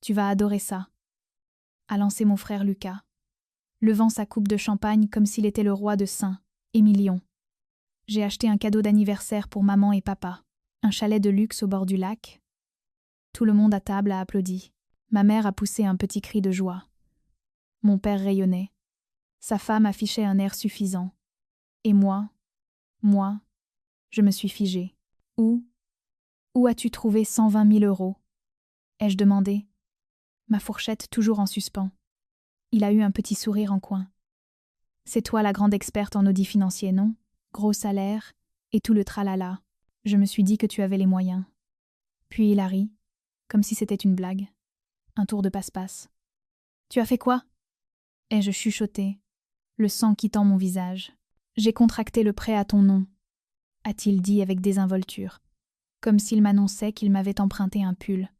Tu vas adorer ça, a lancé mon frère Lucas, levant sa coupe de champagne comme s'il était le roi de Saint-Émilion. J'ai acheté un cadeau d'anniversaire pour maman et papa, un chalet de luxe au bord du lac. Tout le monde à table a applaudi. Ma mère a poussé un petit cri de joie. Mon père rayonnait. Sa femme affichait un air suffisant. Et moi, je me suis figée. Où as-tu trouvé 120 000 euros ai-je demandé, ma fourchette toujours en suspens. Il a eu un petit sourire en coin. C'est toi la grande experte en audit financier, non? Gros salaire, et tout le tralala. Je me suis dit que tu avais les moyens. Puis il a ri, comme si c'était une blague. Un tour de passe-passe. Tu as fait quoi? Ai-je chuchoté, le sang quittant mon visage. J'ai contracté le prêt à ton nom, a-t-il dit avec désinvolture, comme s'il m'annonçait qu'il m'avait emprunté un pull.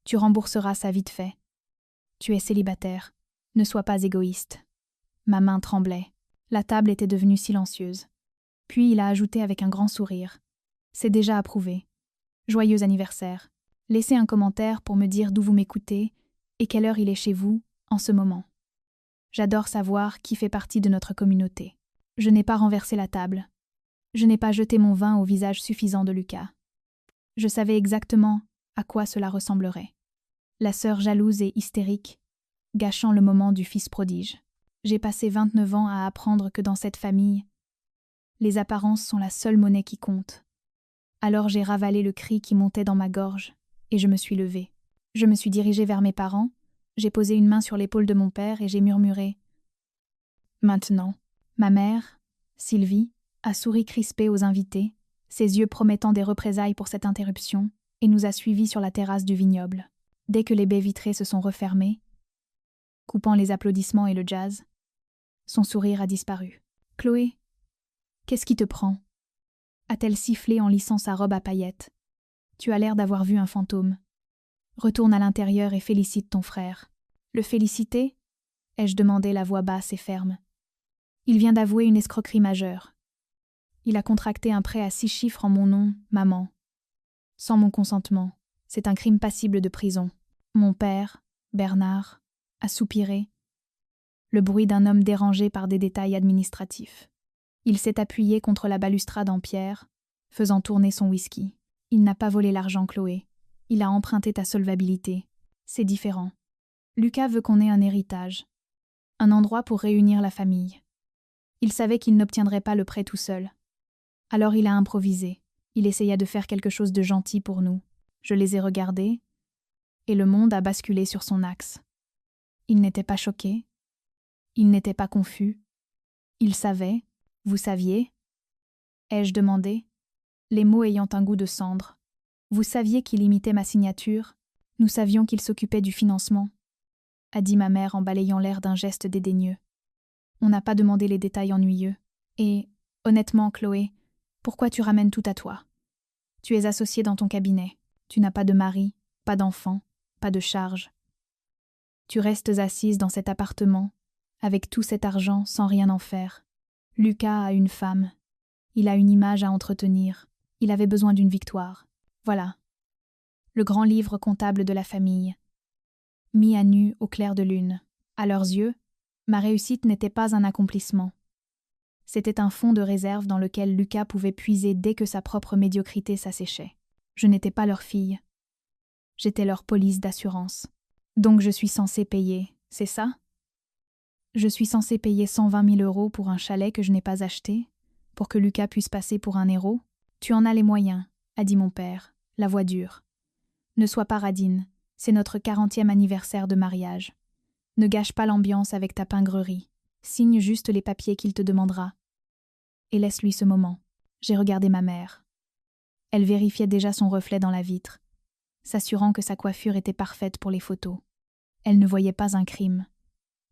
Tu rembourseras ça vite fait. Tu es célibataire. Ne sois pas égoïste. Ma main tremblait. La table était devenue silencieuse. Puis il a ajouté avec un grand sourire. C'est déjà approuvé. Joyeux anniversaire. Laissez un commentaire pour me dire d'où vous m'écoutez et quelle heure il est chez vous en ce moment. J'adore savoir qui fait partie de notre communauté. Je n'ai pas renversé la table. Je n'ai pas jeté mon vin au visage suffisant de Lucas. Je savais exactement à quoi cela ressemblerait. La sœur jalouse et hystérique, gâchant le moment du fils prodige. J'ai passé 29 ans à apprendre que dans cette famille, les apparences sont la seule monnaie qui compte. Alors j'ai ravalé le cri qui montait dans ma gorge, et je me suis levée. Je me suis dirigée vers mes parents, j'ai posé une main sur l'épaule de mon père et j'ai murmuré « Maintenant ». Ma mère, Sylvie, a souri crispée aux invités, ses yeux promettant des représailles pour cette interruption, et nous a suivis sur la terrasse du vignoble. Dès que les baies vitrées se sont refermées, coupant les applaudissements et le jazz, son sourire a disparu. « Chloé, qu'est-ce qui te prend ?» a-t-elle sifflé en lissant sa robe à paillettes. « Tu as l'air d'avoir vu un fantôme. Retourne à l'intérieur et félicite ton frère. » Le féliciter? Ai-je demandé la voix basse et ferme. Il vient d'avouer une escroquerie majeure. Il a contracté un prêt à 6 chiffres en mon nom, maman. Sans mon consentement. C'est un crime passible de prison. Mon père, Bernard, a soupiré. Le bruit d'un homme dérangé par des détails administratifs. Il s'est appuyé contre la balustrade en pierre, faisant tourner son whisky. Il n'a pas volé l'argent, Chloé. Il a emprunté ta solvabilité. C'est différent. Lucas veut qu'on ait un héritage. Un endroit pour réunir la famille. Il savait qu'il n'obtiendrait pas le prêt tout seul. Alors il a improvisé. Il essaya de faire quelque chose de gentil pour nous. Je les ai regardés, et le monde a basculé sur son axe. Il n'était pas choqué. Il n'était pas confus. Il savait. Vous saviez? Ai-je demandé, les mots ayant un goût de cendre. Vous saviez qu'il imitait ma signature? Nous savions qu'il s'occupait du financement, a dit ma mère en balayant l'air d'un geste dédaigneux. On n'a pas demandé les détails ennuyeux. Et, honnêtement, Chloé, pourquoi tu ramènes tout à toi? Tu es associée dans ton cabinet. Tu n'as pas de mari, pas d'enfant, pas de charge. Tu restes assise dans cet appartement, avec tout cet argent sans rien en faire. Lucas a une femme. Il a une image à entretenir. Il avait besoin d'une victoire. Voilà. Le grand livre comptable de la famille. Mis à nu au clair de lune. À leurs yeux, ma réussite n'était pas un accomplissement. C'était un fonds de réserve dans lequel Lucas pouvait puiser dès que sa propre médiocrité s'asséchait. Je n'étais pas leur fille. J'étais leur police d'assurance. Donc je suis censée payer, c'est ça? Je suis censée payer 120 000 euros pour un chalet que je n'ai pas acheté, pour que Lucas puisse passer pour un héros? Tu en as les moyens, a dit mon père, la voix dure. Ne sois pas radine, c'est notre 40e anniversaire de mariage. Ne gâche pas l'ambiance avec ta pingrerie. Signe juste les papiers qu'il te demandera. Et laisse-lui ce moment. J'ai regardé ma mère. Elle vérifiait déjà son reflet dans la vitre, s'assurant que sa coiffure était parfaite pour les photos. Elle ne voyait pas un crime.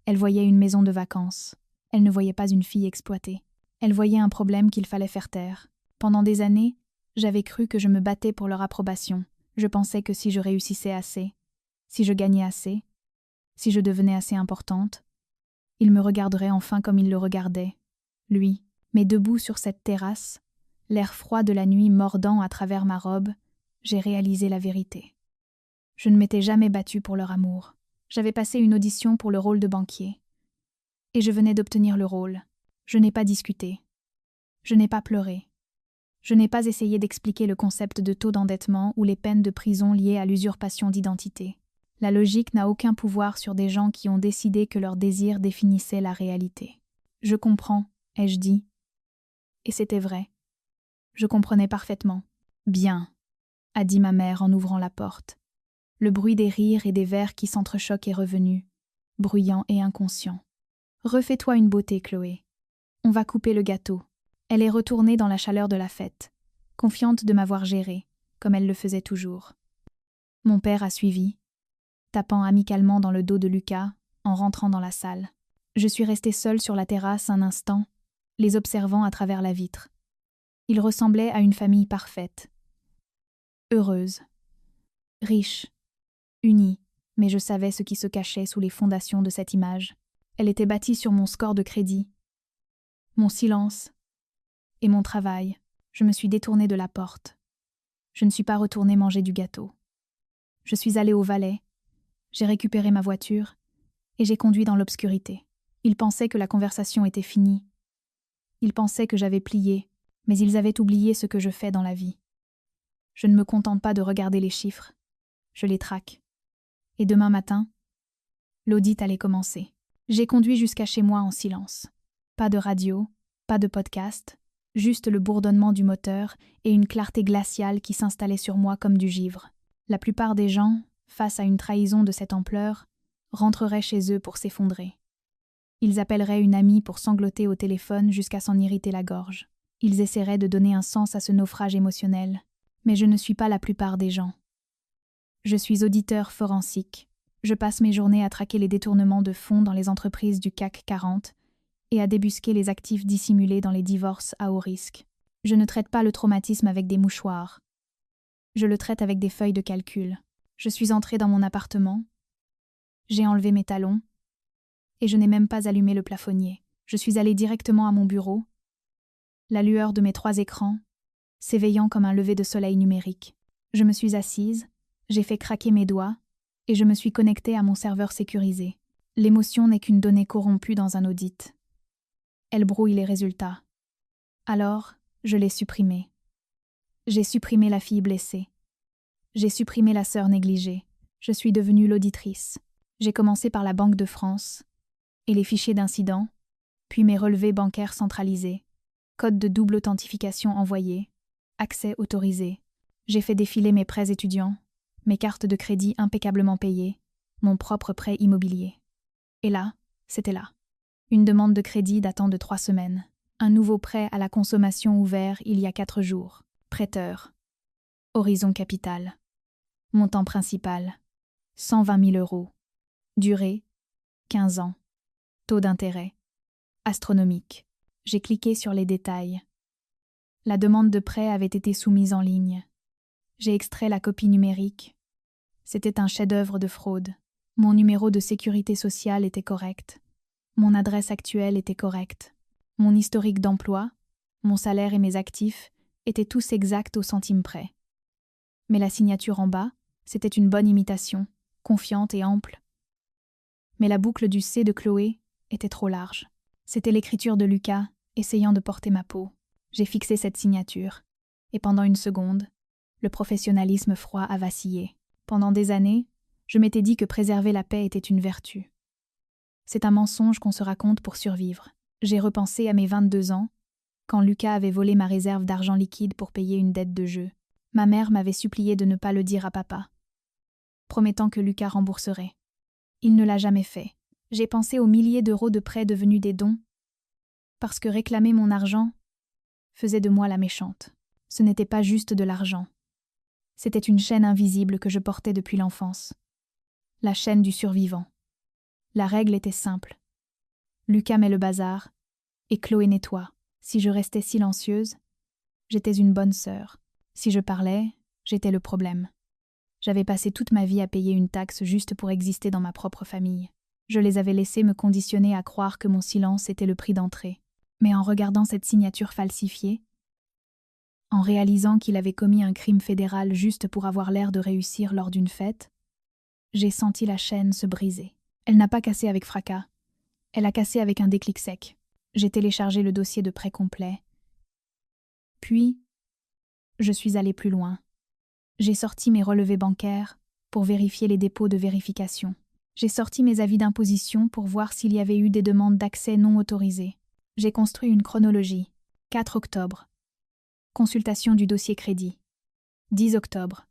Elle voyait une maison de vacances. Elle ne voyait pas une fille exploitée. Elle voyait un problème qu'il fallait faire taire. Pendant des années, j'avais cru que je me battais pour leur approbation. Je pensais que si je réussissais assez, si je gagnais assez, si je devenais assez importante, il me regarderait enfin comme il le regardait, lui. Mais debout sur cette terrasse, l'air froid de la nuit mordant à travers ma robe, j'ai réalisé la vérité. Je ne m'étais jamais battue pour leur amour. J'avais passé une audition pour le rôle de banquier. Et je venais d'obtenir le rôle. Je n'ai pas discuté. Je n'ai pas pleuré. Je n'ai pas essayé d'expliquer le concept de taux d'endettement ou les peines de prison liées à l'usurpation d'identité. La logique n'a aucun pouvoir sur des gens qui ont décidé que leur désir définissait la réalité. Je comprends, ai-je dit. Et c'était vrai. Je comprenais parfaitement. Bien, a dit ma mère en ouvrant la porte. Le bruit des rires et des verres qui s'entrechoquent est revenu, bruyant et inconscient. Refais-toi une beauté, Chloé. On va couper le gâteau. Elle est retournée dans la chaleur de la fête, confiante de m'avoir gérée, comme elle le faisait toujours. Mon père a suivi, tapant amicalement dans le dos de Lucas, en rentrant dans la salle. Je suis restée seule sur la terrasse un instant, les observant à travers la vitre. Ils ressemblaient à une famille parfaite. Heureuse. Riche. Unie. Mais je savais ce qui se cachait sous les fondations de cette image. Elle était bâtie sur mon score de crédit, mon silence et mon travail. Je me suis détournée de la porte. Je ne suis pas retournée manger du gâteau. Je suis allée au valet, j'ai récupéré ma voiture et j'ai conduit dans l'obscurité. Ils pensaient que la conversation était finie. Ils pensaient que j'avais plié, mais ils avaient oublié ce que je fais dans la vie. Je ne me contente pas de regarder les chiffres. Je les traque. Et demain matin, l'audit allait commencer. J'ai conduit jusqu'à chez moi en silence. Pas de radio, pas de podcast, juste le bourdonnement du moteur et une clarté glaciale qui s'installait sur moi comme du givre. La plupart des gens, face à une trahison de cette ampleur, rentreraient chez eux pour s'effondrer. Ils appelleraient une amie pour sangloter au téléphone jusqu'à s'en irriter la gorge. Ils essaieraient de donner un sens à ce naufrage émotionnel, mais je ne suis pas la plupart des gens. Je suis auditeur forensique. Je passe mes journées à traquer les détournements de fonds dans les entreprises du CAC 40 et à débusquer les actifs dissimulés dans les divorces à haut risque. Je ne traite pas le traumatisme avec des mouchoirs. Je le traite avec des feuilles de calcul. Je suis entrée dans mon appartement. J'ai enlevé mes talons. Et je n'ai même pas allumé le plafonnier. Je suis allée directement à mon bureau, la lueur de mes 3 écrans, s'éveillant comme un lever de soleil numérique. Je me suis assise, j'ai fait craquer mes doigts, et je me suis connectée à mon serveur sécurisé. L'émotion n'est qu'une donnée corrompue dans un audit. Elle brouille les résultats. Alors, je l'ai supprimée. J'ai supprimé la fille blessée. J'ai supprimé la sœur négligée. Je suis devenue l'auditrice. J'ai commencé par la Banque de France, et les fichiers d'incidents, puis mes relevés bancaires centralisés, code de double authentification envoyé, accès autorisé. J'ai fait défiler mes prêts étudiants, mes cartes de crédit impeccablement payées, mon propre prêt immobilier. Et là, c'était là. Une demande de crédit datant de 3 semaines. Un nouveau prêt à la consommation ouvert il y a 4 jours. Prêteur. Horizon capital. Montant principal. 120 000 €. Durée. 15 ans. Taux d'intérêt. Astronomique. J'ai cliqué sur les détails. La demande de prêt avait été soumise en ligne. J'ai extrait la copie numérique. C'était un chef-d'œuvre de fraude. Mon numéro de sécurité sociale était correct. Mon adresse actuelle était correcte. Mon historique d'emploi, mon salaire et mes actifs étaient tous exacts au centime près. Mais la signature en bas, c'était une bonne imitation, confiante et ample. Mais la boucle du C de Chloé était trop large. C'était l'écriture de Lucas, essayant de porter ma peau. J'ai fixé cette signature, et pendant une seconde, le professionnalisme froid a vacillé. Pendant des années, je m'étais dit que préserver la paix était une vertu. C'est un mensonge qu'on se raconte pour survivre. J'ai repensé à mes 22 ans, quand Lucas avait volé ma réserve d'argent liquide pour payer une dette de jeu. Ma mère m'avait supplié de ne pas le dire à papa, promettant que Lucas rembourserait. Il ne l'a jamais fait. J'ai pensé aux milliers d'euros de prêts devenus des dons, parce que réclamer mon argent faisait de moi la méchante. Ce n'était pas juste de l'argent. C'était une chaîne invisible que je portais depuis l'enfance. La chaîne du survivant. La règle était simple. Lucas met le bazar, et Chloé nettoie. Si je restais silencieuse, j'étais une bonne sœur. Si je parlais, j'étais le problème. J'avais passé toute ma vie à payer une taxe juste pour exister dans ma propre famille. Je les avais laissés me conditionner à croire que mon silence était le prix d'entrée. Mais en regardant cette signature falsifiée, en réalisant qu'il avait commis un crime fédéral juste pour avoir l'air de réussir lors d'une fête, J'ai senti la chaîne se briser. Elle n'a pas cassé avec fracas. Elle a cassé avec un déclic sec. J'ai téléchargé le dossier de prêt complet. Puis, je suis allée plus loin. J'ai sorti mes relevés bancaires pour vérifier les dépôts de vérification. J'ai sorti mes avis d'imposition pour voir s'il y avait eu des demandes d'accès non autorisées. J'ai construit une chronologie. 4 octobre. Consultation du dossier crédit. 10 octobre.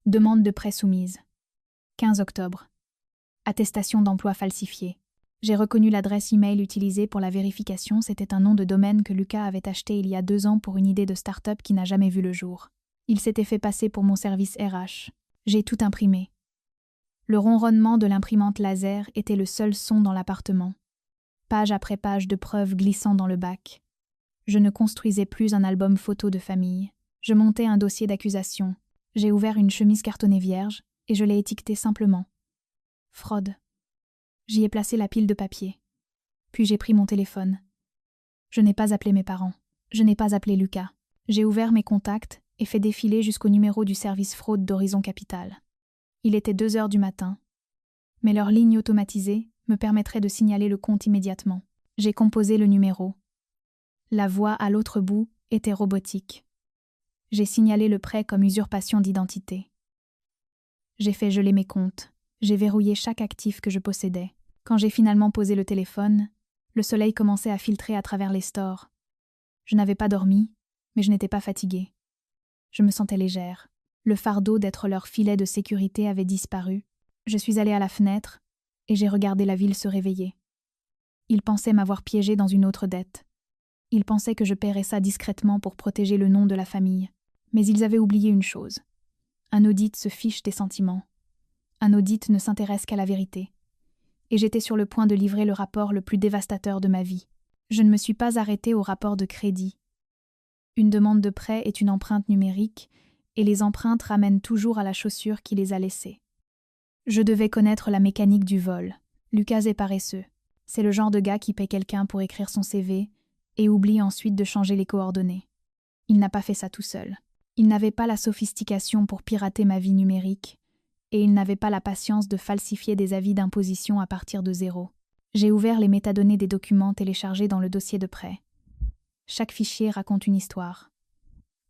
Demande de prêt soumise. 15 octobre. Attestation d'emploi falsifiée. J'ai reconnu l'adresse e-mail utilisée pour la vérification, c'était un nom de domaine que Lucas avait acheté il y a 2 ans pour une idée de start-up qui n'a jamais vu le jour. Il s'était fait passer pour mon service RH. J'ai tout imprimé. Le ronronnement de l'imprimante laser était le seul son dans l'appartement. Page après page de preuves glissant dans le bac. Je ne construisais plus un album photo de famille. Je montais un dossier d'accusation. J'ai ouvert une chemise cartonnée vierge et je l'ai étiquetée simplement. Fraude. J'y ai placé la pile de papier. Puis j'ai pris mon téléphone. Je n'ai pas appelé mes parents. Je n'ai pas appelé Lucas. J'ai ouvert mes contacts et fait défiler jusqu'au numéro du service fraude d'Horizon Capital. Il était 2 heures du matin. Mais leur ligne automatisée me permettrait de signaler le compte immédiatement. J'ai composé le numéro. La voix à l'autre bout était robotique. J'ai signalé le prêt comme usurpation d'identité. J'ai fait geler mes comptes. J'ai verrouillé chaque actif que je possédais. Quand j'ai finalement posé le téléphone, le soleil commençait à filtrer à travers les stores. Je n'avais pas dormi, mais je n'étais pas fatiguée. Je me sentais légère. Le fardeau d'être leur filet de sécurité avait disparu. Je suis allée à la fenêtre et j'ai regardé la ville se réveiller. Ils pensaient m'avoir piégée dans une autre dette. Ils pensaient que je paierais ça discrètement pour protéger le nom de la famille. Mais ils avaient oublié une chose. Un audit se fiche des sentiments. Un audit ne s'intéresse qu'à la vérité. Et j'étais sur le point de livrer le rapport le plus dévastateur de ma vie. Je ne me suis pas arrêtée au rapport de crédit. Une demande de prêt est une empreinte numérique, et les empreintes ramènent toujours à la chaussure qui les a laissées. Je devais connaître la mécanique du vol. Lucas est paresseux. C'est le genre de gars qui paie quelqu'un pour écrire son CV et oublie ensuite de changer les coordonnées. Il n'a pas fait ça tout seul. Il n'avait pas la sophistication pour pirater ma vie numérique, et il n'avait pas la patience de falsifier des avis d'imposition à partir de 0. J'ai ouvert les métadonnées des documents téléchargés dans le dossier de prêt. Chaque fichier raconte une histoire.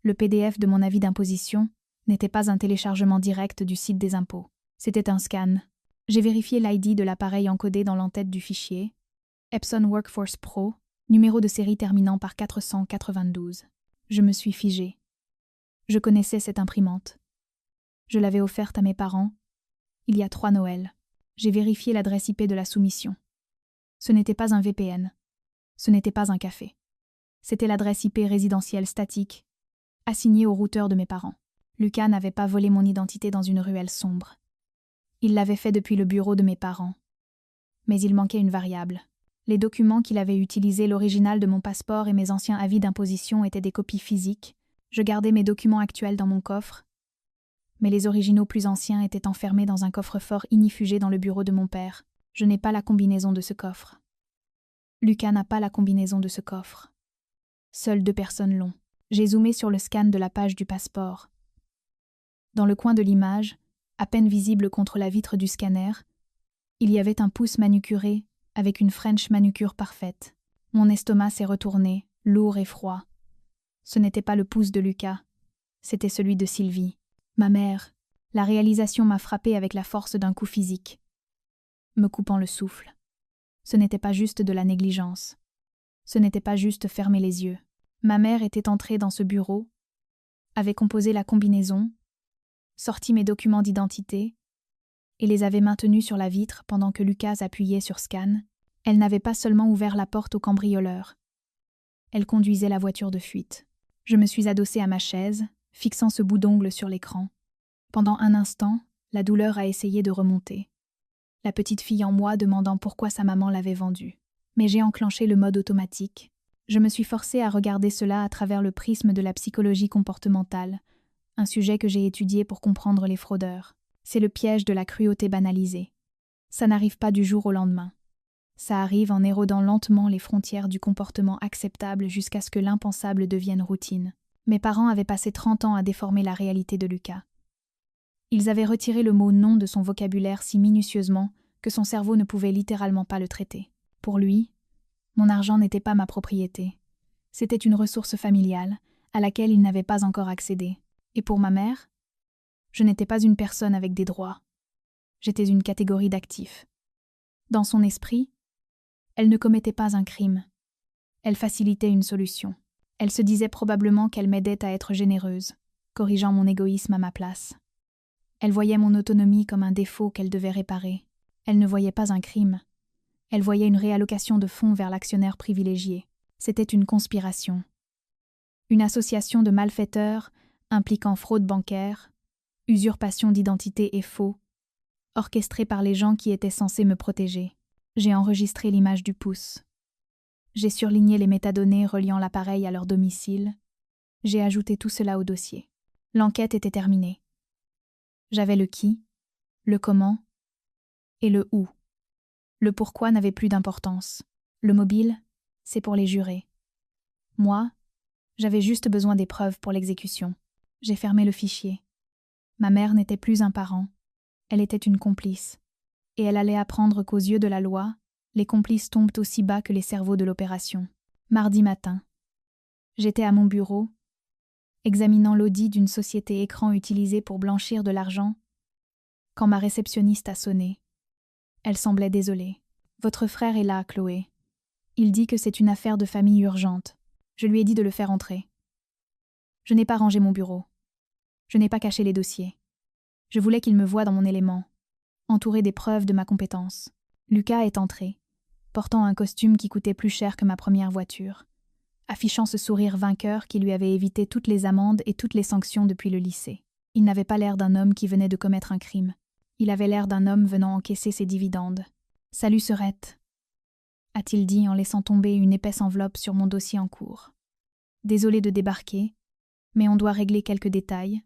Le PDF de mon avis d'imposition n'était pas un téléchargement direct du site des impôts. C'était un scan. J'ai vérifié l'ID de l'appareil encodé dans l'entête du fichier. Epson Workforce Pro, numéro de série terminant par 492. Je me suis figée. Je connaissais cette imprimante. Je l'avais offerte à mes parents il y a 3 Noëls. J'ai vérifié l'adresse IP de la soumission. Ce n'était pas un VPN. Ce n'était pas un café. C'était l'adresse IP résidentielle statique, assignée au routeur de mes parents. Lucas n'avait pas volé mon identité dans une ruelle sombre. Il l'avait fait depuis le bureau de mes parents. Mais il manquait une variable. Les documents qu'il avait utilisés, l'original de mon passeport et mes anciens avis d'imposition étaient des copies physiques. Je gardais mes documents actuels dans mon coffre, mais les originaux plus anciens étaient enfermés dans un coffre-fort ignifugé dans le bureau de mon père. Je n'ai pas la combinaison de ce coffre. Lucas n'a pas la combinaison de ce coffre. Seules 2 personnes l'ont. J'ai zoomé sur le scan de la page du passeport. Dans le coin de l'image, à peine visible contre la vitre du scanner, il y avait un pouce manucuré avec une French manucure parfaite. Mon estomac s'est retourné, lourd et froid. Ce n'était pas le pouce de Lucas, c'était celui de Sylvie. Ma mère. La réalisation m'a frappée avec la force d'un coup physique, me coupant le souffle. Ce n'était pas juste de la négligence. Ce n'était pas juste fermer les yeux. Ma mère était entrée dans ce bureau, avait composé la combinaison, sorti mes documents d'identité et les avait maintenus sur la vitre pendant que Lucas appuyait sur scan. Elle n'avait pas seulement ouvert la porte au cambrioleur. Elle conduisait la voiture de fuite. Je me suis adossée à ma chaise, fixant ce bout d'ongle sur l'écran. Pendant un instant, la douleur a essayé de remonter. La petite fille en moi demandant pourquoi sa maman l'avait vendue. Mais j'ai enclenché le mode automatique. Je me suis forcée à regarder cela à travers le prisme de la psychologie comportementale, un sujet que j'ai étudié pour comprendre les fraudeurs. C'est le piège de la cruauté banalisée. Ça n'arrive pas du jour au lendemain. Ça arrive en érodant lentement les frontières du comportement acceptable jusqu'à ce que l'impensable devienne routine. Mes parents avaient passé 30 ans à déformer la réalité de Lucas. Ils avaient retiré le mot non de son vocabulaire si minutieusement que son cerveau ne pouvait littéralement pas le traiter. Pour lui, mon argent n'était pas ma propriété. C'était une ressource familiale à laquelle il n'avait pas encore accédé. Et pour ma mère, je n'étais pas une personne avec des droits. J'étais une catégorie d'actifs. Dans son esprit, elle ne commettait pas un crime. Elle facilitait une solution. Elle se disait probablement qu'elle m'aidait à être généreuse, corrigeant mon égoïsme à ma place. Elle voyait mon autonomie comme un défaut qu'elle devait réparer. Elle ne voyait pas un crime. Elle voyait une réallocation de fonds vers l'actionnaire privilégié. C'était une conspiration. Une association de malfaiteurs impliquant fraude bancaire, usurpation d'identité et faux, orchestrée par les gens qui étaient censés me protéger. J'ai enregistré l'image du pouce. J'ai surligné les métadonnées reliant l'appareil à leur domicile. J'ai ajouté tout cela au dossier. L'enquête était terminée. J'avais le qui, le comment et le où. Le pourquoi n'avait plus d'importance. Le mobile, c'est pour les jurés. Moi, j'avais juste besoin des preuves pour l'exécution. J'ai fermé le fichier. Ma mère n'était plus un parent. Elle était une complice. Et elle allait apprendre qu'aux yeux de la loi, les complices tombent aussi bas que les cerveaux de l'opération. Mardi matin. J'étais à mon bureau, examinant l'audit d'une société écran utilisée pour blanchir de l'argent, quand ma réceptionniste a sonné. Elle semblait désolée. « Votre frère est là, Chloé. Il dit que c'est une affaire de famille urgente. Je lui ai dit de le faire entrer. Je n'ai pas rangé mon bureau. Je n'ai pas caché les dossiers. Je voulais qu'il me voie dans mon élément, entouré des preuves de ma compétence. » Lucas est entré, portant un costume qui coûtait plus cher que ma première voiture, affichant ce sourire vainqueur qui lui avait évité toutes les amendes et toutes les sanctions depuis le lycée. Il n'avait pas l'air d'un homme qui venait de commettre un crime. Il avait l'air d'un homme venant encaisser ses dividendes. « Salut, Serette », a-t-il dit en laissant tomber une épaisse enveloppe sur mon dossier en cours. « Désolé de débarquer, mais on doit régler quelques détails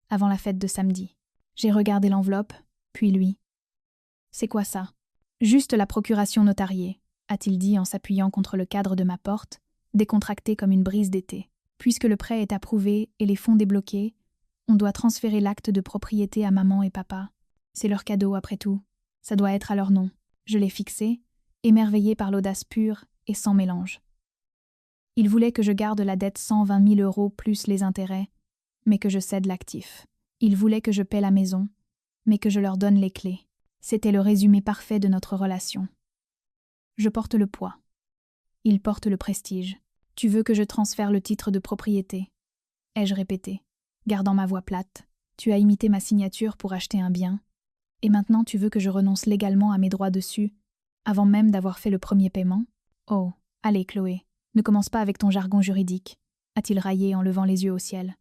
avant la fête de samedi. » J'ai regardé l'enveloppe, puis lui. « C'est quoi ça ? » « Juste la procuration notariée, » a-t-il dit en s'appuyant contre le cadre de ma porte, décontracté comme une brise d'été. « Puisque le prêt est approuvé et les fonds débloqués, on doit transférer l'acte de propriété à maman et papa. C'est leur cadeau après tout. Ça doit être à leur nom. » Je l'ai fixé, émerveillé par l'audace pure et sans mélange. Il voulait que je garde la dette 120 000 € plus les intérêts, mais que je cède l'actif. Il voulait que je paie la maison, mais que je leur donne les clés. C'était le résumé parfait de notre relation. Je porte le poids. Il porte le prestige. « Tu veux que je transfère le titre de propriété ?» ai-je répété, gardant ma voix plate. « Tu as imité ma signature pour acheter un bien, et maintenant tu veux que je renonce légalement à mes droits dessus, avant même d'avoir fait le premier paiement ? Oh, allez Chloé, ne commence pas avec ton jargon juridique, a-t-il raillé en levant les yeux au ciel.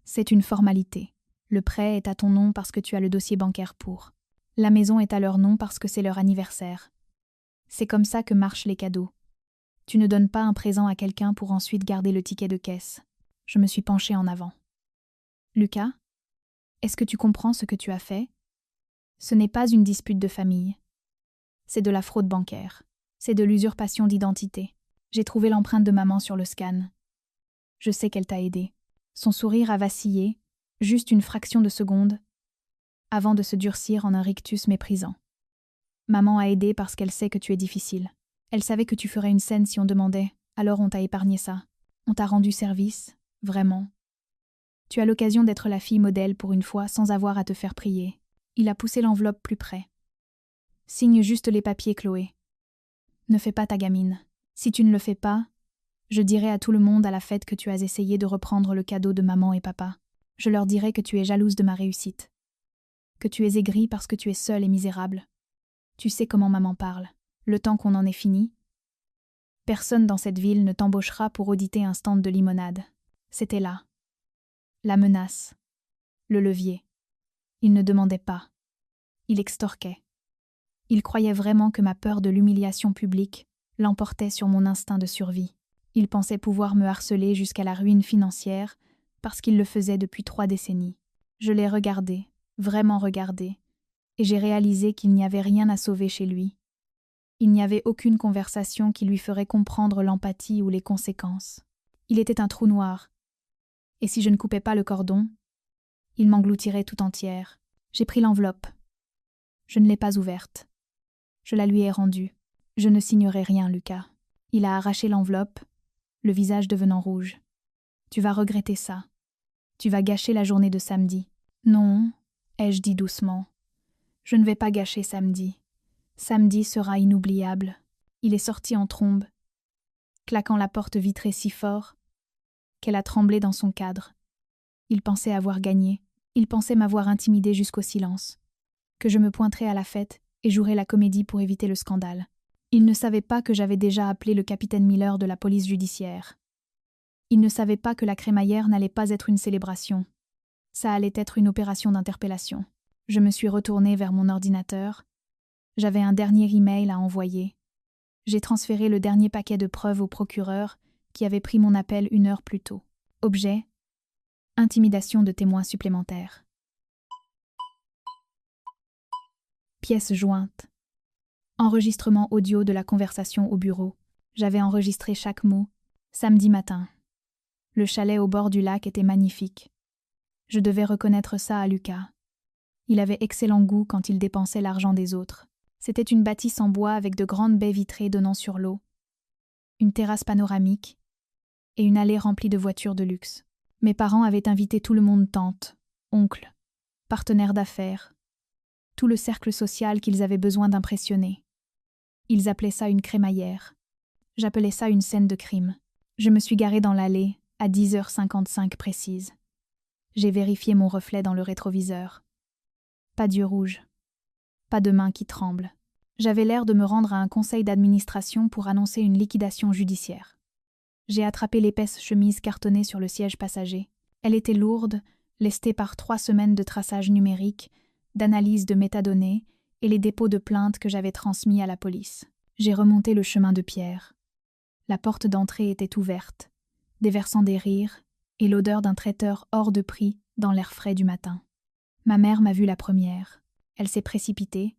C'est une formalité. Le prêt est à ton nom parce que tu as le dossier bancaire pour. La maison est à leur nom parce que c'est leur anniversaire. C'est comme ça que marchent les cadeaux. Tu ne donnes pas un présent à quelqu'un pour ensuite garder le ticket de caisse. Je me suis penchée en avant. Lucas, est-ce que tu comprends ce que tu as fait ? Ce n'est pas une dispute de famille. C'est de la fraude bancaire. C'est de l'usurpation d'identité. J'ai trouvé l'empreinte de maman sur le scan. Je sais qu'elle t'a aidé. Son sourire a vacillé, juste une fraction de seconde, avant de se durcir en un rictus méprisant. Maman a aidé parce qu'elle sait que tu es difficile. Elle savait que tu ferais une scène si on demandait, alors on t'a épargné ça. On t'a rendu service, vraiment. Tu as l'occasion d'être la fille modèle pour une fois sans avoir à te faire prier. Il a poussé l'enveloppe plus près. Signe juste les papiers, Chloé. Ne fais pas ta gamine. Si tu ne le fais pas, je dirai à tout le monde à la fête que tu as essayé de reprendre le cadeau de maman et papa. Je leur dirai que tu es jalouse de ma réussite. Que tu es aigrie parce que tu es seule et misérable. Tu sais comment maman parle. Le temps qu'on en ait fini, personne dans cette ville ne t'embauchera pour auditer un stand de limonade. C'était là. La menace. Le levier. Il ne demandait pas. Il extorquait. Il croyait vraiment que ma peur de l'humiliation publique l'emportait sur mon instinct de survie. Il pensait pouvoir me harceler jusqu'à la ruine financière parce qu'il le faisait depuis 3 décennies. Je l'ai regardé, vraiment regardé, et j'ai réalisé qu'il n'y avait rien à sauver chez lui. Il n'y avait aucune conversation qui lui ferait comprendre l'empathie ou les conséquences. Il était un trou noir. Et si je ne coupais pas le cordon, Il m'engloutirait tout entière. J'ai pris l'enveloppe. Je ne l'ai pas ouverte. Je la lui ai rendue. Je ne signerai rien, Lucas. Il a arraché l'enveloppe, le visage devenant rouge. Tu vas regretter ça. Tu vas gâcher la journée de samedi. Non, ai-je dit doucement. Je ne vais pas gâcher samedi. Samedi sera inoubliable. Il est sorti en trombe, claquant la porte vitrée si fort qu'elle a tremblé dans son cadre. Il pensait avoir gagné. Il pensait m'avoir intimidé jusqu'au silence. Que je me pointerais à la fête et jouerais la comédie pour éviter le scandale. Il ne savait pas que j'avais déjà appelé le capitaine Miller de la police judiciaire. Il ne savait pas que la crémaillère n'allait pas être une célébration. Ça allait être une opération d'interpellation. Je me suis retournée vers mon ordinateur. J'avais un dernier email à envoyer. J'ai transféré le dernier paquet de preuves au procureur qui avait pris mon appel 1 heure plus tôt. Objet : intimidation de témoins supplémentaires. Pièce jointe. Enregistrement audio de la conversation au bureau. J'avais enregistré chaque mot. Samedi matin. Le chalet au bord du lac était magnifique. Je devais reconnaître ça à Lucas. Il avait excellent goût quand il dépensait l'argent des autres. C'était une bâtisse en bois avec de grandes baies vitrées donnant sur l'eau, une terrasse panoramique et une allée remplie de voitures de luxe. Mes parents avaient invité tout le monde, tantes, oncles, partenaires d'affaires, tout le cercle social qu'ils avaient besoin d'impressionner. Ils appelaient ça une crémaillère. J'appelais ça une scène de crime. Je me suis garée dans l'allée à 10h55 précise. J'ai vérifié mon reflet dans le rétroviseur. Pas d'yeux rouges. Pas de mains qui tremblent. J'avais l'air de me rendre à un conseil d'administration pour annoncer une liquidation judiciaire. J'ai attrapé l'épaisse chemise cartonnée sur le siège passager. Elle était lourde, lestée par 3 semaines de traçage numérique, d'analyse de métadonnées et les dépôts de plaintes que j'avais transmis à la police. J'ai remonté le chemin de pierre. La porte d'entrée était ouverte, déversant des rires et l'odeur d'un traiteur hors de prix dans l'air frais du matin. Ma mère m'a vue la première. Elle s'est précipitée,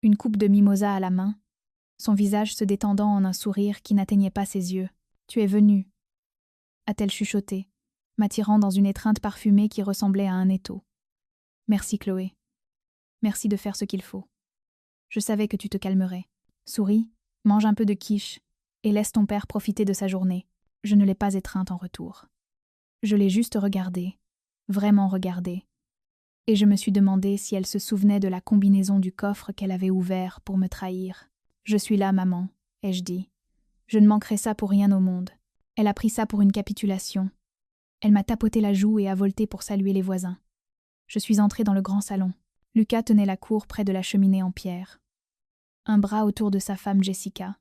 une coupe de mimosa à la main, son visage se détendant en un sourire qui n'atteignait pas ses yeux. « Tu es venue » a-t-elle chuchoté, m'attirant dans une étreinte parfumée qui ressemblait à un étau. « Merci, Chloé. Merci de faire ce qu'il faut. Je savais que tu te calmerais. Souris, mange un peu de quiche et laisse ton père profiter de sa journée. Je ne l'ai pas étreinte en retour. Je l'ai juste regardée, vraiment regardée. Et je me suis demandé si elle se souvenait de la combinaison du coffre qu'elle avait ouvert pour me trahir. « Je suis là, maman », ai-je dit. « Je ne manquerai ça pour rien au monde. » Elle a pris ça pour une capitulation. Elle m'a tapoté la joue et a volté pour saluer les voisins. Je suis entrée dans le grand salon. Lucas tenait la cour près de la cheminée en pierre. Un bras autour de sa femme Jessica,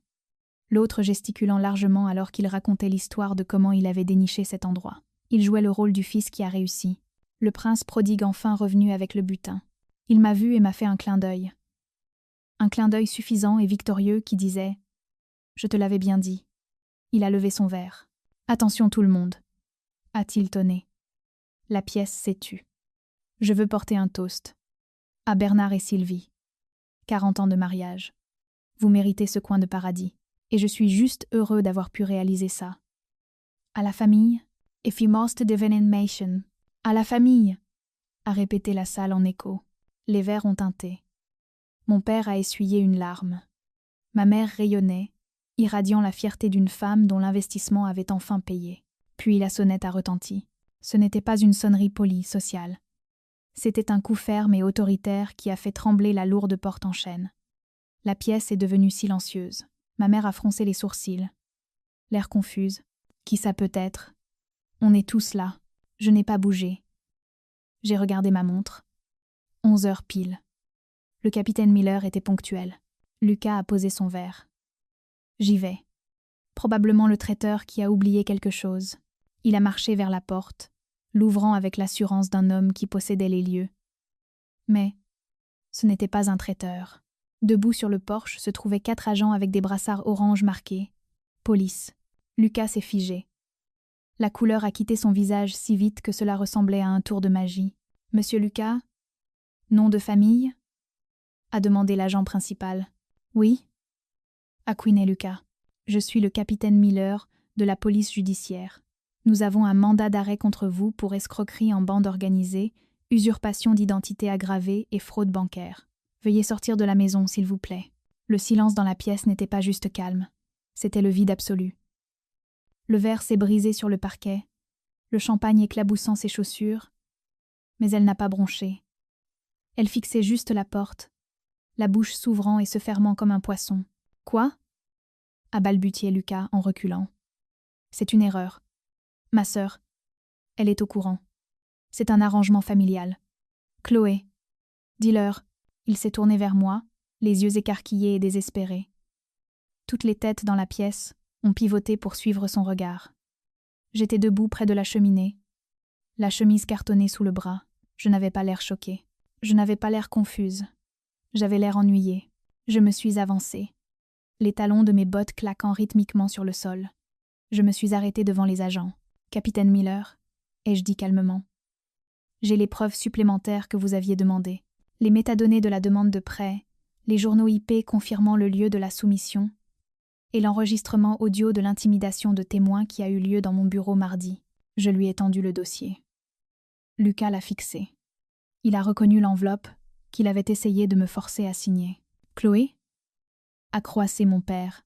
l'autre gesticulant largement alors qu'il racontait l'histoire de comment il avait déniché cet endroit. Il jouait le rôle du fils qui a réussi. Le prince prodigue enfin revenu avec le butin. Il m'a vu et m'a fait un clin d'œil. Un clin d'œil suffisant et victorieux qui disait « Je te l'avais bien dit ». Il a levé son verre. « Attention tout le monde », a-t-il tonné. La pièce s'est tue. Je veux porter un toast. À Bernard et Sylvie. 40 ans de mariage. Vous méritez ce coin de paradis. Et je suis juste heureux d'avoir pu réaliser ça. À la famille, if you must divination. À la famille, a répété la salle en écho. Les verres ont tinté. Mon père a essuyé une larme. Ma mère rayonnait, irradiant la fierté d'une femme dont l'investissement avait enfin payé. Puis la sonnette a retenti. Ce n'était pas une sonnerie polie, sociale. C'était un coup ferme et autoritaire qui a fait trembler la lourde porte en chêne. La pièce est devenue silencieuse. Ma mère a froncé les sourcils. L'air confuse. Qui ça peut être ? On est tous là. Je n'ai pas bougé. J'ai regardé ma montre. 11 heures pile. Le capitaine Miller était ponctuel. Lucas a posé son verre. J'y vais. Probablement le traiteur qui a oublié quelque chose. Il a marché vers la porte, l'ouvrant avec l'assurance d'un homme qui possédait les lieux. Mais ce n'était pas un traiteur. Debout sur le porche se trouvaient 4 agents avec des brassards orange marqués « Police ». Lucas s'est figé. La couleur a quitté son visage si vite que cela ressemblait à un tour de magie. « Monsieur Lucas ? Nom de famille ?» a demandé l'agent principal. « Oui ?» a couiné Lucas. « Je suis le capitaine Miller de la police judiciaire. Nous avons un mandat d'arrêt contre vous pour escroquerie en bande organisée, usurpation d'identité aggravée et fraude bancaire. Veuillez sortir de la maison, s'il vous plaît. » Le silence dans la pièce n'était pas juste calme. C'était le vide absolu. Le verre s'est brisé sur le parquet, le champagne éclaboussant ses chaussures, mais elle n'a pas bronché. Elle fixait juste la porte, la bouche s'ouvrant et se fermant comme un poisson. « Quoi ?» a balbutié Lucas en reculant. « C'est une erreur. Ma sœur, elle est au courant. C'est un arrangement familial. Chloé, dis-leur. » Il s'est tourné vers moi, les yeux écarquillés et désespérés. Toutes les têtes dans la pièce ont pivoté pour suivre son regard. J'étais debout près de la cheminée, la chemise cartonnée sous le bras. Je n'avais pas l'air choquée. Je n'avais pas l'air confuse. J'avais l'air ennuyée. Je me suis avancée, les talons de mes bottes claquant rythmiquement sur le sol. Je me suis arrêtée devant les agents. « Capitaine Miller », ai-je dit calmement. « J'ai les preuves supplémentaires que vous aviez demandées. Les métadonnées de la demande de prêt, les journaux IP confirmant le lieu de la soumission, et l'enregistrement audio de l'intimidation de témoins qui a eu lieu dans mon bureau mardi. » Je lui ai tendu le dossier. Lucas l'a fixé. Il a reconnu l'enveloppe qu'il avait essayé de me forcer à signer. « Chloé ?» a croassé mon père,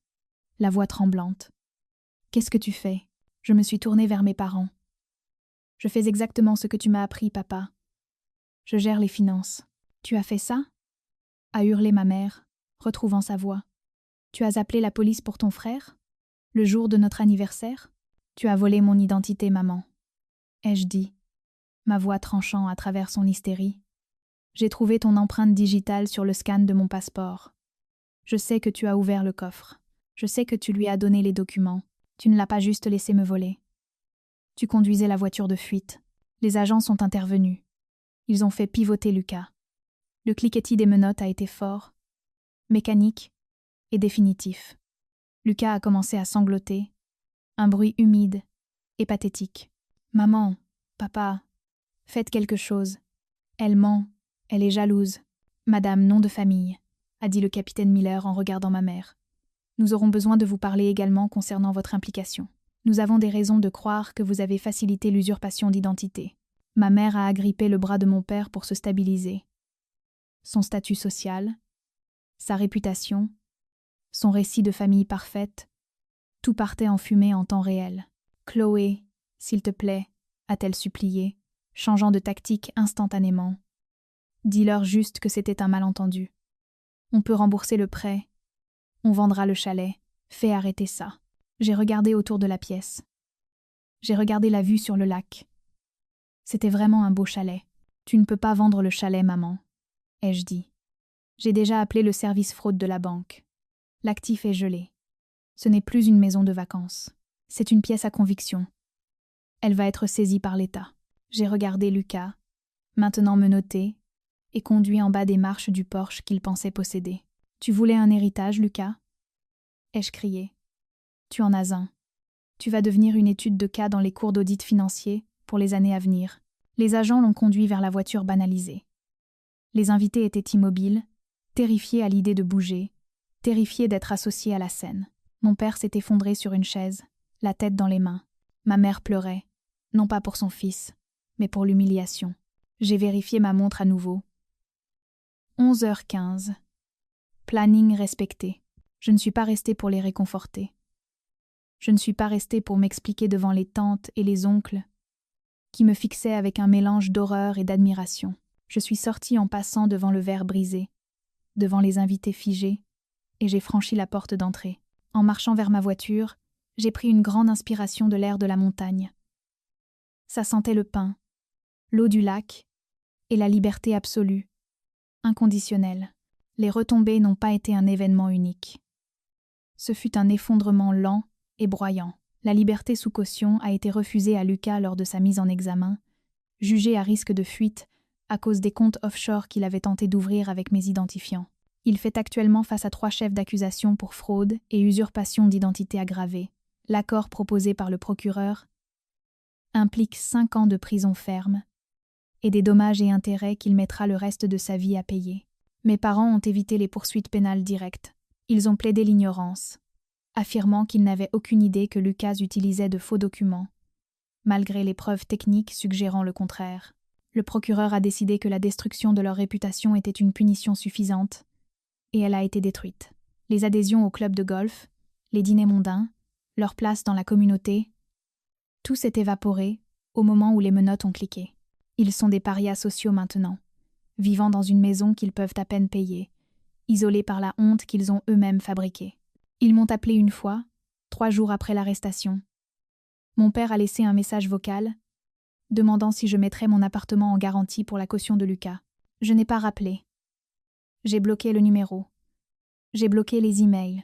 la voix tremblante. « Qu'est-ce que tu fais ?» Je me suis tournée vers mes parents. « Je fais exactement ce que tu m'as appris, papa. Je gère les finances. »« Tu as fait ça ?» a hurlé ma mère, retrouvant sa voix. « Tu as appelé la police pour ton frère ? Le jour de notre anniversaire ? Tu as volé mon identité, maman. » ai-je dit, ma voix tranchant à travers son hystérie. « J'ai trouvé ton empreinte digitale sur le scan de mon passeport. Je sais que tu as ouvert le coffre. Je sais que tu lui as donné les documents. Tu ne l'as pas juste laissé me voler. Tu conduisais la voiture de fuite. Les agents sont intervenus. Ils ont fait pivoter Lucas. Le cliquetis des menottes a été fort, mécanique et définitif. Lucas a commencé à sangloter, un bruit humide et pathétique. « Maman, papa, faites quelque chose. Elle ment, elle est jalouse. »« Madame, nom de famille, » a dit le capitaine Miller en regardant ma mère. « Nous aurons besoin de vous parler également concernant votre implication. Nous avons des raisons de croire que vous avez facilité l'usurpation d'identité. » Ma mère a agrippé le bras de mon père pour se stabiliser. Son statut social, sa réputation, son récit de famille parfaite, tout partait en fumée en temps réel. « Chloé, s'il te plaît, » a-t-elle supplié, changeant de tactique instantanément. « Dis-leur juste que c'était un malentendu. On peut rembourser le prêt. On vendra le chalet. Fais arrêter ça. » J'ai regardé autour de la pièce. J'ai regardé la vue sur le lac. C'était vraiment un beau chalet. « Tu ne peux pas vendre le chalet, maman, » ai-je dit. J'ai déjà appelé le service fraude de la banque. L'actif est gelé. Ce n'est plus une maison de vacances. C'est une pièce à conviction. Elle va être saisie par l'État. J'ai regardé Lucas, maintenant menotté, et conduit en bas des marches du Porsche qu'il pensait posséder. « Tu voulais un héritage, Lucas ?» ai-je crié. « Tu en as un. Tu vas devenir une étude de cas dans les cours d'audit financier pour les années à venir. » Les agents l'ont conduit vers la voiture banalisée. Les invités étaient immobiles, terrifiés à l'idée de bouger, terrifiés d'être associés à la scène. Mon père s'est effondré sur une chaise, la tête dans les mains. Ma mère pleurait, non pas pour son fils, mais pour l'humiliation. J'ai vérifié ma montre à nouveau. 11h15. Planning respecté. Je ne suis pas restée pour les réconforter. Je ne suis pas restée pour m'expliquer devant les tantes et les oncles, qui me fixaient avec un mélange d'horreur et d'admiration. Je suis sortie en passant devant le verre brisé, devant les invités figés, et j'ai franchi la porte d'entrée. En marchant vers ma voiture, j'ai pris une grande inspiration de l'air de la montagne. Ça sentait le pin, l'eau du lac et la liberté absolue, inconditionnelle. Les retombées n'ont pas été un événement unique. Ce fut un effondrement lent et broyant. La liberté sous caution a été refusée à Lucas lors de sa mise en examen, jugé à risque de fuite à cause des comptes offshore qu'il avait tenté d'ouvrir avec mes identifiants. Il fait actuellement face à 3 chefs d'accusation pour fraude et usurpation d'identité aggravée. L'accord proposé par le procureur implique 5 ans de prison ferme et des dommages et intérêts qu'il mettra le reste de sa vie à payer. Mes parents ont évité les poursuites pénales directes. Ils ont plaidé l'ignorance, affirmant qu'ils n'avaient aucune idée que Lucas utilisait de faux documents malgré les preuves techniques suggérant le contraire. Le procureur a décidé que la destruction de leur réputation était une punition suffisante, et elle a été détruite. Les adhésions au club de golf, les dîners mondains, leur place dans la communauté, tout s'est évaporé au moment où les menottes ont cliqué. Ils sont des parias sociaux maintenant, vivant dans une maison qu'ils peuvent à peine payer, isolés par la honte qu'ils ont eux-mêmes fabriquée. Ils m'ont appelé une fois, 3 jours après l'arrestation. Mon père a laissé un message vocal, demandant si je mettrais mon appartement en garantie pour la caution de Lucas. Je n'ai pas rappelé. J'ai bloqué le numéro. J'ai bloqué les emails.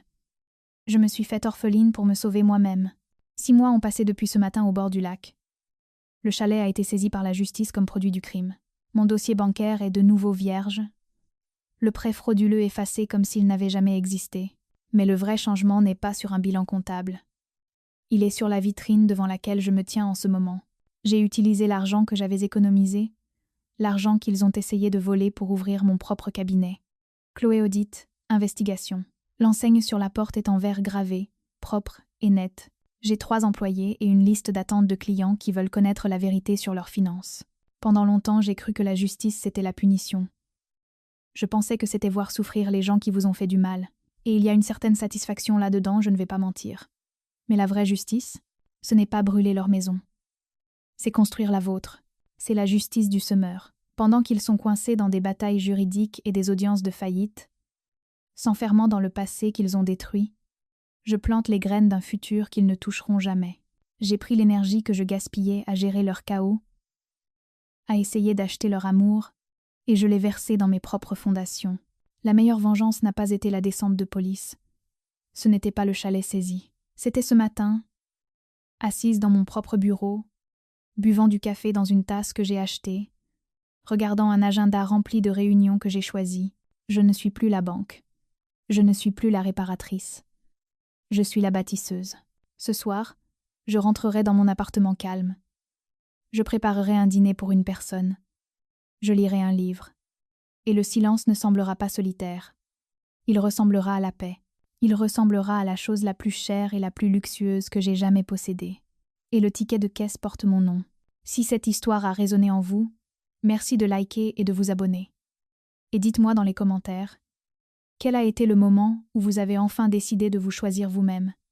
Je me suis faite orpheline pour me sauver moi-même. 6 mois ont passé depuis ce matin au bord du lac. Le chalet a été saisi par la justice comme produit du crime. Mon dossier bancaire est de nouveau vierge. Le prêt frauduleux effacé comme s'il n'avait jamais existé. Mais le vrai changement n'est pas sur un bilan comptable. Il est sur la vitrine devant laquelle je me tiens en ce moment. J'ai utilisé l'argent que j'avais économisé, l'argent qu'ils ont essayé de voler pour ouvrir mon propre cabinet. Chloé Audit, investigation. L'enseigne sur la porte est en verre gravé, propre et net. J'ai 3 employés et une liste d'attente de clients qui veulent connaître la vérité sur leurs finances. Pendant longtemps, j'ai cru que la justice, c'était la punition. Je pensais que c'était voir souffrir les gens qui vous ont fait du mal. Et il y a une certaine satisfaction là-dedans, je ne vais pas mentir. Mais la vraie justice, ce n'est pas brûler leur maison. C'est construire la vôtre. C'est la justice du semeur. Pendant qu'ils sont coincés dans des batailles juridiques et des audiences de faillite, s'enfermant dans le passé qu'ils ont détruit, je plante les graines d'un futur qu'ils ne toucheront jamais. J'ai pris l'énergie que je gaspillais à gérer leur chaos, à essayer d'acheter leur amour, et je l'ai versé dans mes propres fondations. La meilleure vengeance n'a pas été la descente de police. Ce n'était pas le chalet saisi. C'était ce matin, assise dans mon propre bureau, buvant du café dans une tasse que j'ai achetée, regardant un agenda rempli de réunions que j'ai choisies. Je ne suis plus la banque. Je ne suis plus la réparatrice. Je suis la bâtisseuse. Ce soir, je rentrerai dans mon appartement calme. Je préparerai un dîner pour une personne. Je lirai un livre. Et le silence ne semblera pas solitaire. Il ressemblera à la paix. Il ressemblera à la chose la plus chère et la plus luxueuse que j'ai jamais possédée. Et le ticket de caisse porte mon nom. Si cette histoire a résonné en vous, merci de liker et de vous abonner. Et dites-moi dans les commentaires, quel a été le moment où vous avez enfin décidé de vous choisir vous-même ?